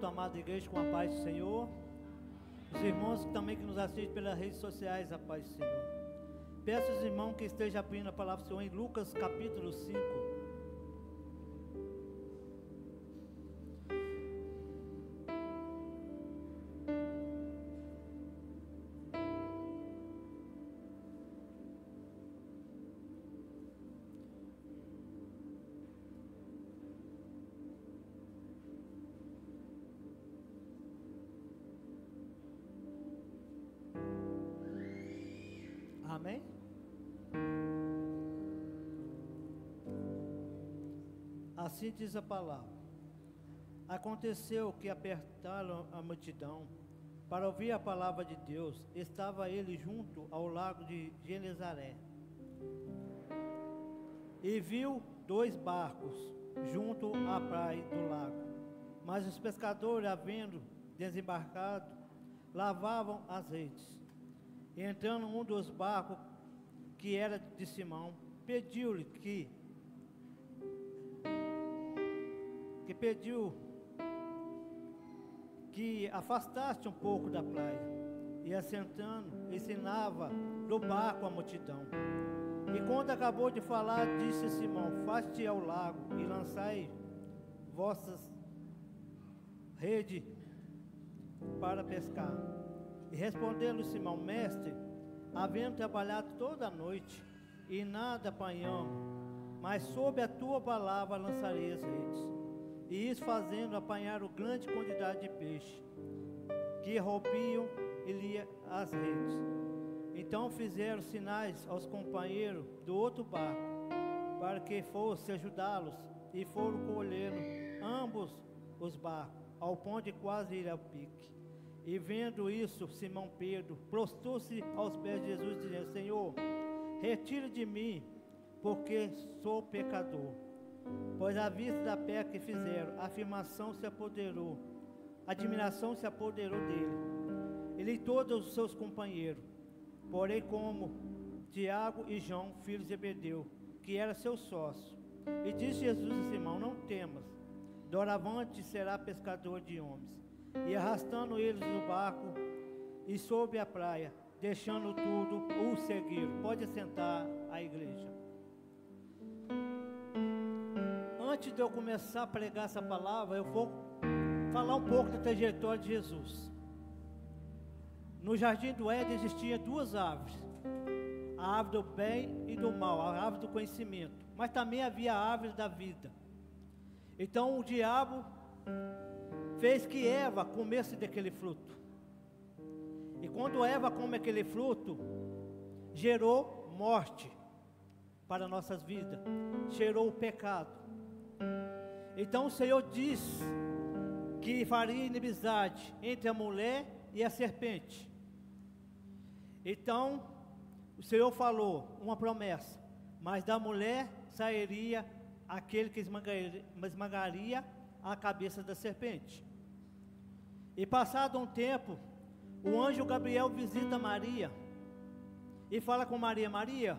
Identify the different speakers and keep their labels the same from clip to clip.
Speaker 1: culto, amada igreja, com a paz do Senhor. Os irmãos também que nos assistem pelas redes sociais, a paz do Senhor. Peço aos irmãos que estejam abrindo a palavra do Senhor em Lucas capítulo 5. Amém? Assim diz a palavra. Aconteceu que apertaram a multidão para ouvir a palavra de Deus. Estava ele junto ao lago de Genezaré. E viu 2 barcos junto à praia do lago. Mas os pescadores, havendo desembarcado, lavavam as redes. E entrando um dos barcos, que era de Simão, pediu-lhe que afastasse um pouco da praia. E assentando, ensinava do barco a multidão. E quando acabou de falar, disse a Simão: faze-te ao lago e lançai vossas redes para pescar. E respondeu-lhe Simão: mestre, havendo trabalhado toda a noite e nada apanhamos, mas sob a tua palavra lançarei as redes. E isso fazendo, apanharam grande quantidade de peixe, que rompiam e liam as redes. Então fizeram sinais aos companheiros do outro barco, para que fosse ajudá-los, e foram colhendo ambos os barcos, ao ponto de quase ir ao pique. E vendo isso, Simão Pedro prostrou-se aos pés de Jesus, dizendo: Senhor, retira de mim, porque sou pecador. Pois à vista da peca que fizeram, a admiração se apoderou dele, ele e todos os seus companheiros. Porém, como Tiago e João, filhos de Zebedeu, que era seu sócio, e disse Jesus a Simão: não temas, doravante será pescador de homens. E arrastando eles no barco e sobre a praia, deixando tudo, o seguiram. Pode assentar a igreja. Antes de eu começar a pregar essa palavra, eu vou falar um pouco da trajetória de Jesus. No jardim do Éden existiam 2 árvores: a árvore do bem e do mal, a árvore do conhecimento, mas também havia a árvore da vida. Então o diabo fez que Eva comesse daquele fruto. E quando Eva come aquele fruto, gerou morte para nossas vidas, gerou o pecado. Então o Senhor diz que faria inimizade entre a mulher e a serpente. Então o Senhor falou uma promessa: mas da mulher sairia aquele que esmagaria a cabeça da serpente. E passado um tempo, o anjo Gabriel visita Maria e fala com Maria: Maria,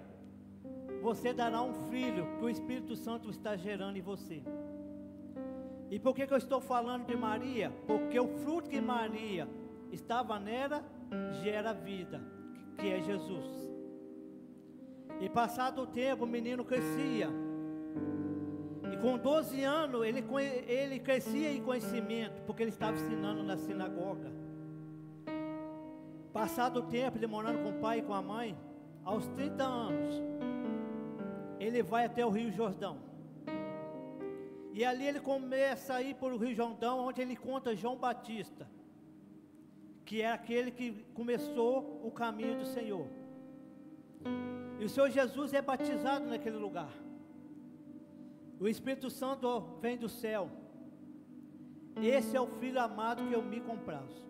Speaker 1: você dará um filho que o Espírito Santo está gerando em você. E por que eu estou falando de Maria? Porque o fruto que Maria estava nela gera vida, que é Jesus. E passado o tempo, o menino crescia. E com 12 anos, ele crescia em conhecimento, porque ele estava ensinando na sinagoga. Passado o tempo, ele morando com o pai e com a mãe, aos 30 anos, ele vai até o Rio Jordão. E ali ele começa a ir para o Rio Jordão, onde ele encontra João Batista, que é aquele que começou o caminho do Senhor. E o Senhor Jesus é batizado naquele lugar. O Espírito Santo vem do céu. Esse é o Filho amado que eu me comprazo.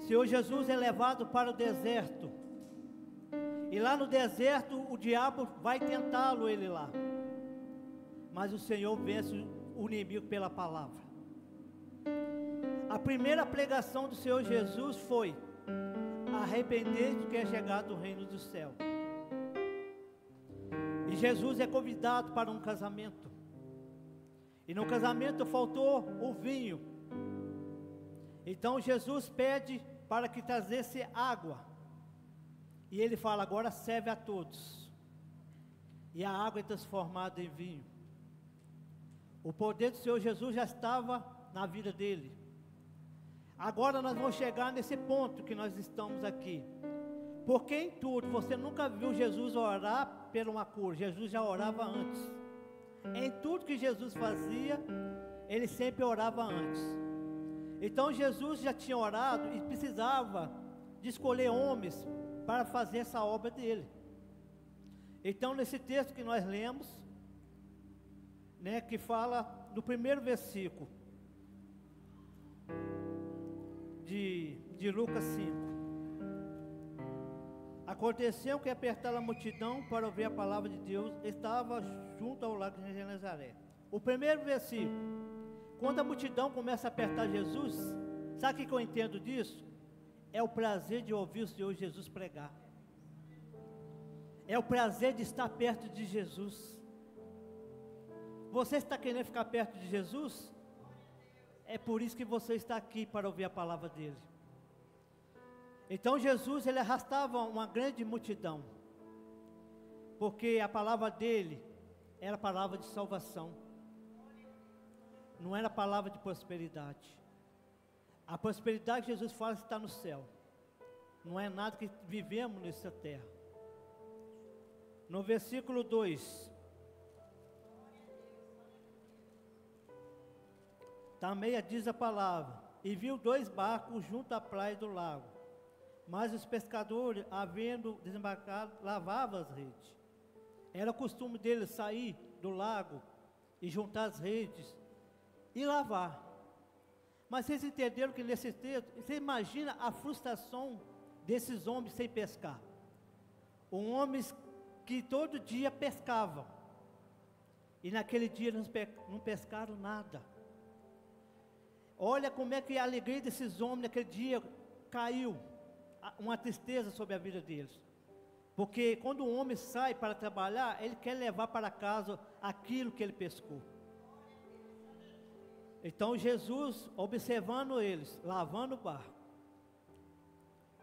Speaker 1: Senhor Jesus é levado para o deserto. E lá no deserto o diabo vai tentá-lo, ele lá. Mas o Senhor vence o inimigo pela palavra. A primeira pregação do Senhor Jesus foi: arrependei-vos que é chegado o reino do céu. E Jesus é convidado para um casamento. E no casamento faltou o vinho. Então Jesus pede para que trazesse água. E ele fala: agora serve a todos. E a água é transformada em vinho. O poder do Senhor Jesus já estava na vida dele. Agora nós vamos chegar nesse ponto que nós estamos aqui. Porque em tudo, você nunca viu Jesus orar por uma cura. Jesus já orava antes. Em tudo que Jesus fazia, ele sempre orava antes. Então Jesus já tinha orado e precisava de escolher homens para fazer essa obra dele. Então nesse texto que nós lemos, né, que fala no primeiro versículo de Lucas 5. Aconteceu que apertaram a multidão para ouvir a palavra de Deus, estava junto ao lago de Genezaré. O primeiro versículo, quando a multidão começa a apertar Jesus, sabe o que eu entendo disso? É o prazer de ouvir o Senhor Jesus pregar. É o prazer de estar perto de Jesus. Você está querendo ficar perto de Jesus? É por isso que você está aqui, para ouvir a palavra dele. Então Jesus, ele arrastava uma grande multidão, porque a palavra dele era a palavra de salvação, não era a palavra de prosperidade. A prosperidade que Jesus fala está no céu, não é nada que vivemos nessa terra. No versículo 2, também diz a palavra: e viu 2 barcos junto à praia do lago, mas os pescadores, havendo desembarcado, lavavam as redes. Era o costume deles sair do lago e juntar as redes e lavar. Mas vocês entenderam que nesse texto, você imagina a frustração desses homens sem pescar. Homens que todo dia pescavam, e naquele dia não pescaram nada. Olha como é que a alegria desses homens naquele dia caiu, uma tristeza sobre a vida deles. Porque quando um homem sai para trabalhar, ele quer levar para casa aquilo que ele pescou. Então Jesus, observando eles, lavando o barco.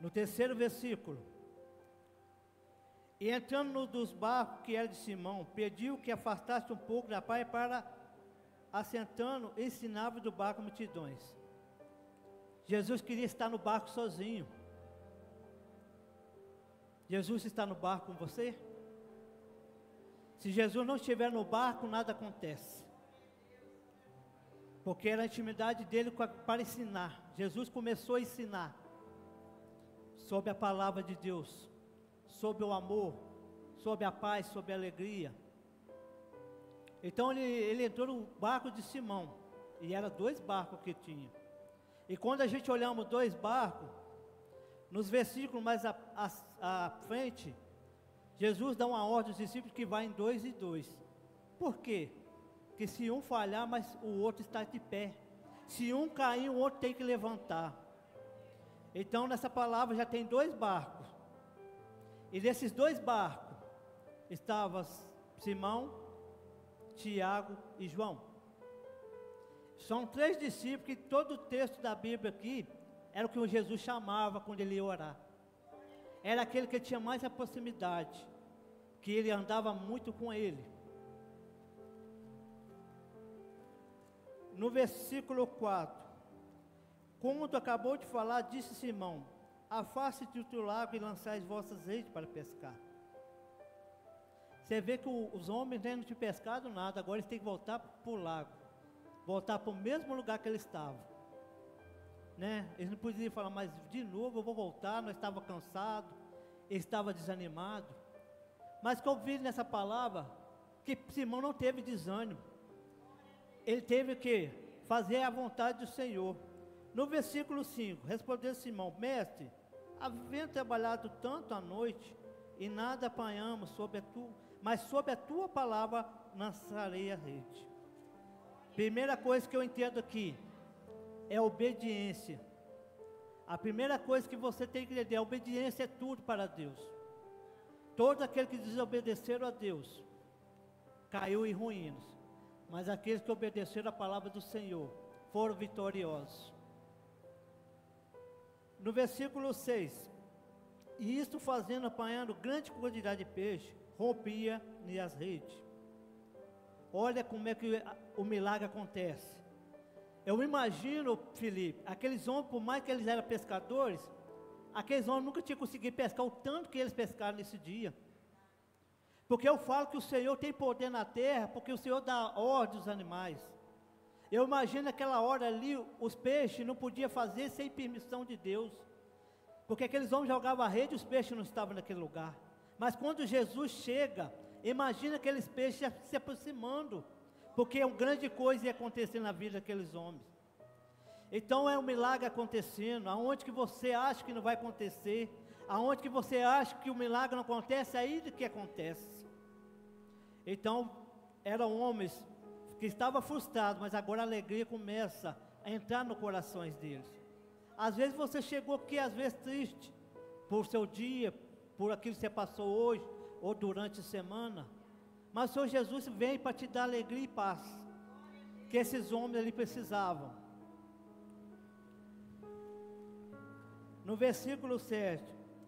Speaker 1: No terceiro versículo: e entrando no dos barcos que era de Simão, pediu que afastasse um pouco da praia, para, assentando, ensinava do barco multidões. Jesus queria estar no barco sozinho. Jesus está no barco com você? Se Jesus não estiver no barco, nada acontece. Porque era a intimidade dele para ensinar. Jesus começou a ensinar sobre a palavra de Deus, sobre o amor, sobre a paz, sobre a alegria. Então ele entrou no barco de Simão, e eram 2 barcos que tinha. E quando a gente olhamos 2 barcos, nos versículos mais à frente, Jesus dá uma ordem aos discípulos que vai em 2 e 2. Por quê? Que se um falhar, mas o outro está de pé. Se um cair, o outro tem que levantar. Então nessa palavra já tem 2 barcos. E nesses 2 barcos estavam Simão, Tiago e João. São 3 discípulos que todo o texto da Bíblia aqui era o que o Jesus chamava quando ele ia orar. Era aquele que tinha mais a proximidade, que ele andava muito com ele. No versículo 4, quando acabou de falar, disse Simão: afaste-te do lago e lançai as vossas redes para pescar. Você vê que os homens não tinham pescado nada, agora eles têm que voltar para o lago, voltar para o mesmo lugar que eles estavam. Né? Eles não podiam falar: mas de novo eu vou voltar, nós estávamos cansados, eles estavam desanimados. Mas que eu vi nessa palavra, que Simão não teve desânimo. Ele teve que fazer a vontade do Senhor. No versículo 5, respondeu Simão: mestre, havendo trabalhado tanto à noite, e nada apanhamos, mas sob a tua palavra lançarei a rede. Primeira coisa que eu entendo aqui é obediência. A primeira coisa que você tem que entender: a obediência é tudo para Deus. Todos aqueles que desobedeceram a Deus caiu em ruínas, mas aqueles que obedeceram a palavra do Senhor foram vitoriosos. No versículo 6, e isto fazendo, apanhando grande quantidade de peixe, rompia-lhe as redes. Olha como é que o milagre acontece. Eu imagino, Felipe, aqueles homens, por mais que eles eram pescadores, aqueles homens nunca tinham conseguido pescar o tanto que eles pescaram nesse dia. Porque eu falo que o Senhor tem poder na terra, porque o Senhor dá ordem aos animais. Eu imagino aquela hora ali, os peixes não podiam fazer sem permissão de Deus. Porque aqueles homens jogavam a rede e os peixes não estavam naquele lugar. Mas quando Jesus chega, imagina aqueles peixes se aproximando. Porque uma grande coisa ia acontecer na vida daqueles homens. Então é um milagre acontecendo. Aonde que você acha que não vai acontecer, aonde que você acha que o milagre não acontece, é aí que acontece. Então, eram homens que estavam frustrados, mas agora a alegria começa a entrar nos corações deles. Às vezes você chegou aqui, às vezes triste, por seu dia, por aquilo que você passou hoje, ou durante a semana, mas o Senhor Jesus vem para te dar alegria e paz, que esses homens ali precisavam. No versículo 7,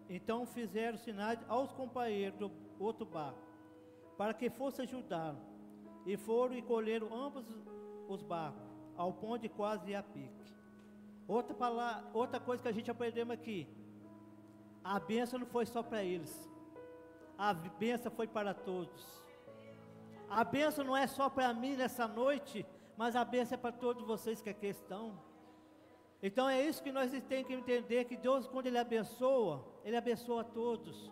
Speaker 1: então fizeram sinais aos companheiros do outro barco, para que fosse ajudá-lo, e foram e colheram ambos os barcos, ao ponto de quase ir a pique. Outra coisa que a gente aprendemos aqui, a bênção não foi só para eles, a bênção foi para todos. A bênção não é só para mim nessa noite, mas a bênção é para todos vocês que aqui estão. Então é isso que nós temos que entender, que Deus, quando Ele abençoa a todos.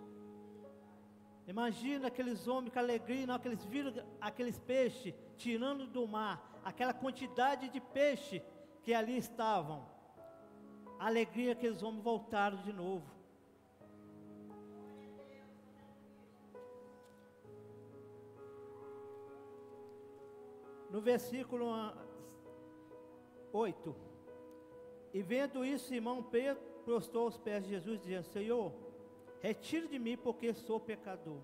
Speaker 1: Imagina aqueles homens com alegria, na hora que eles viram aqueles peixes tirando do mar, aquela quantidade de peixe que ali estavam. A alegria que aqueles homens voltaram de novo. No versículo 8, e vendo isso, Simão Pedro prostrou aos pés de Jesus, dizendo: Senhor, retire de mim, porque sou pecador.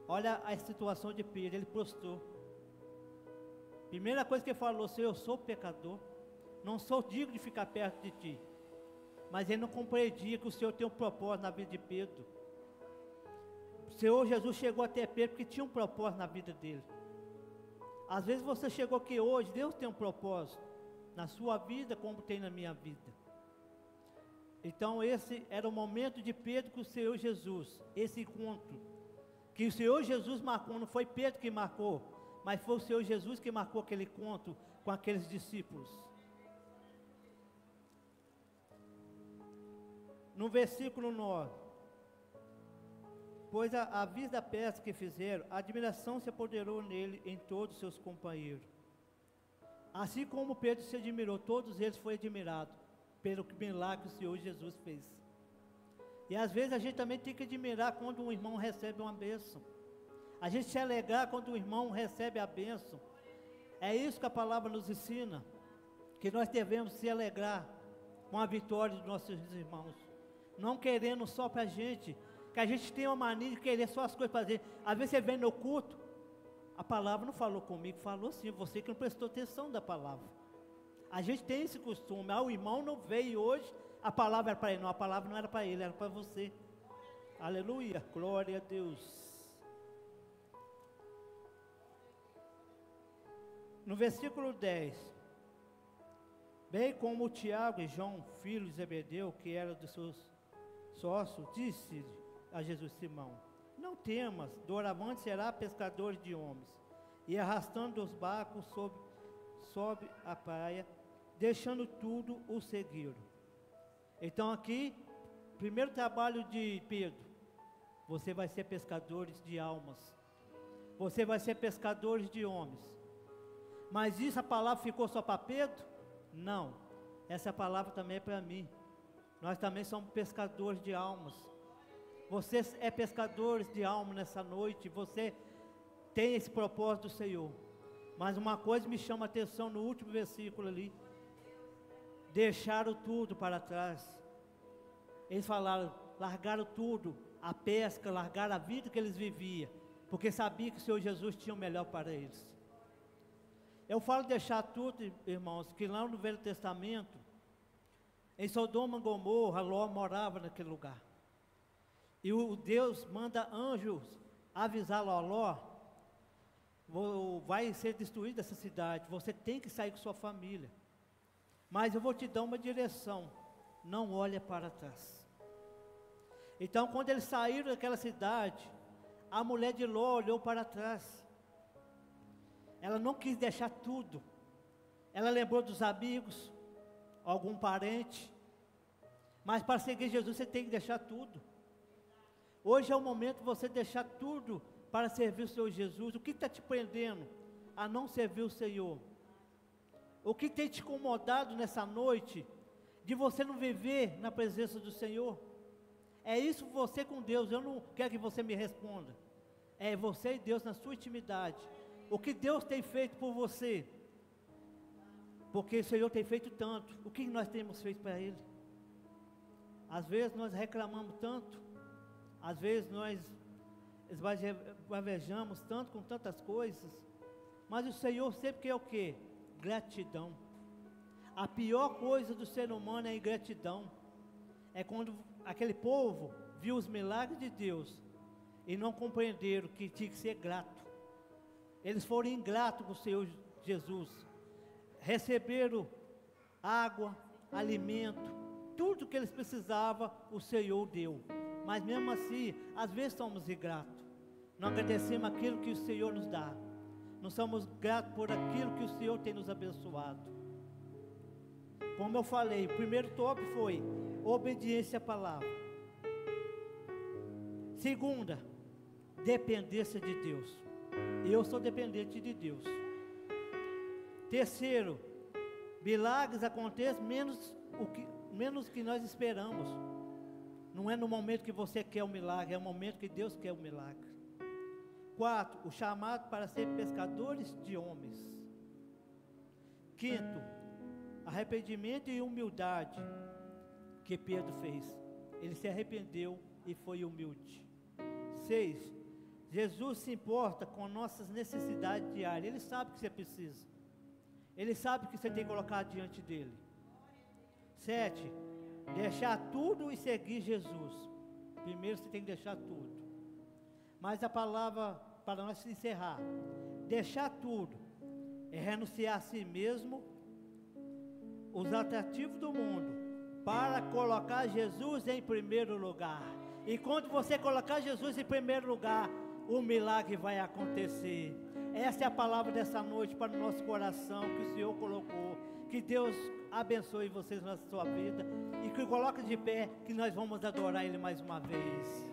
Speaker 1: Olha a situação de Pedro, ele prostrou. Primeira coisa que ele falou: Senhor, eu sou pecador, não sou digno de ficar perto de ti. Mas ele não compreendia que o Senhor tem um propósito na vida de Pedro. O Senhor Jesus chegou até Pedro porque tinha um propósito na vida dele. Às vezes você chegou aqui hoje, Deus tem um propósito na sua vida, como tem na minha vida. Então esse era o momento de Pedro com o Senhor Jesus, esse encontro, que o Senhor Jesus marcou, não foi Pedro que marcou, mas foi o Senhor Jesus que marcou aquele encontro com aqueles discípulos. No versículo 9, pois à vista da pesca que fizeram, a admiração se apoderou nele em todos os seus companheiros. Assim como Pedro se admirou, todos eles foram admirados pelo milagre que o Senhor Jesus fez. E às vezes a gente também tem que admirar quando um irmão recebe uma bênção. A gente se alegrar quando um irmão recebe a bênção. É isso que a palavra nos ensina, que nós devemos se alegrar com a vitória dos nossos irmãos. Não querendo só para a gente, que a gente tem uma mania de querer só as coisas para fazer. Às vezes você vem no culto, a palavra não falou comigo, falou sim, você que não prestou atenção da palavra. A gente tem esse costume, o irmão não veio hoje, a palavra era para ele. Não, a palavra não era para ele, era para você. Aleluia, glória a Deus. No versículo 10, bem como Tiago e João, filhos de Zebedeu, que eram dos seus sócios, disse a Jesus: Simão, não temas, doravante será pescador de homens. E arrastando os barcos sobe a praia, deixando tudo, o seguiram. Então aqui, primeiro trabalho de Pedro, você vai ser pescadores de almas, você vai ser pescadores de homens. Mas isso, a palavra ficou só para Pedro? Não, essa palavra também é para mim. Nós também somos pescadores de almas. Você é pescadores de alma nessa noite, você tem esse propósito do Senhor. Mas uma coisa me chama a atenção no último versículo ali: deixaram tudo para trás. Eles falaram, largaram tudo, a pesca, largaram a vida que eles viviam, porque sabiam que o Senhor Jesus tinha o melhor para eles. Eu falo deixar tudo, irmãos, que lá no Velho Testamento, Em Sodoma e Gomorra, Ló morava naquele lugar. E o Deus manda anjos avisar Ló: vai ser destruída essa cidade, você tem que sair com sua família. Mas eu vou te dar uma direção, não olhe para trás. Então, quando eles saíram daquela cidade, a mulher de Ló olhou para trás. Ela não quis deixar tudo. Ela lembrou dos amigos, algum parente. Mas para seguir Jesus, você tem que deixar tudo. Hoje é o momento de você deixar tudo para servir o Senhor Jesus. O que está te prendendo a não servir o Senhor? O que tem te incomodado nessa noite, de você não viver na presença do Senhor? É isso você com Deus. Eu não quero que você me responda. É você e Deus na sua intimidade. O que Deus tem feito por você? Porque o Senhor tem feito tanto. O que nós temos feito para Ele? Às vezes nós reclamamos tanto. Às vezes nós esbravejamos tanto com tantas coisas. Mas o Senhor sempre quer o quê? Gratidão. A pior coisa do ser humano é a ingratidão. É quando aquele povo viu os milagres de Deus e não compreenderam que tinha que ser grato. Eles foram ingratos com o Senhor Jesus. Receberam água, alimento, tudo que eles precisavam, o Senhor deu. Mas mesmo assim, às vezes somos ingratos. Não agradecemos aquilo que o Senhor nos dá. Não somos gratos por aquilo que o Senhor tem nos abençoado. Como eu falei, o primeiro tópico foi obediência à palavra. Segunda, dependência de Deus. Eu sou dependente de Deus. Terceiro, milagres acontecem menos que nós esperamos. Não é no momento que você quer o milagre, é no momento que Deus quer o milagre. 4, o chamado para ser pescadores de homens. 5, arrependimento e humildade que Pedro fez. Ele se arrependeu e foi humilde. 6, Jesus se importa com nossas necessidades diárias. Ele sabe o que você precisa. Ele sabe o que você tem que colocar diante dele. 7, deixar tudo e seguir Jesus. Primeiro você tem que deixar tudo. Mas a palavra, para nós encerrar, deixar tudo é renunciar a si mesmo, os atrativos do mundo, para colocar Jesus em primeiro lugar. E quando você colocar Jesus em primeiro lugar, o milagre vai acontecer. Essa é a palavra dessa noite para o nosso coração, que o Senhor colocou. Que Deus abençoe vocês na sua vida e que coloque de pé, que nós vamos adorar Ele mais uma vez.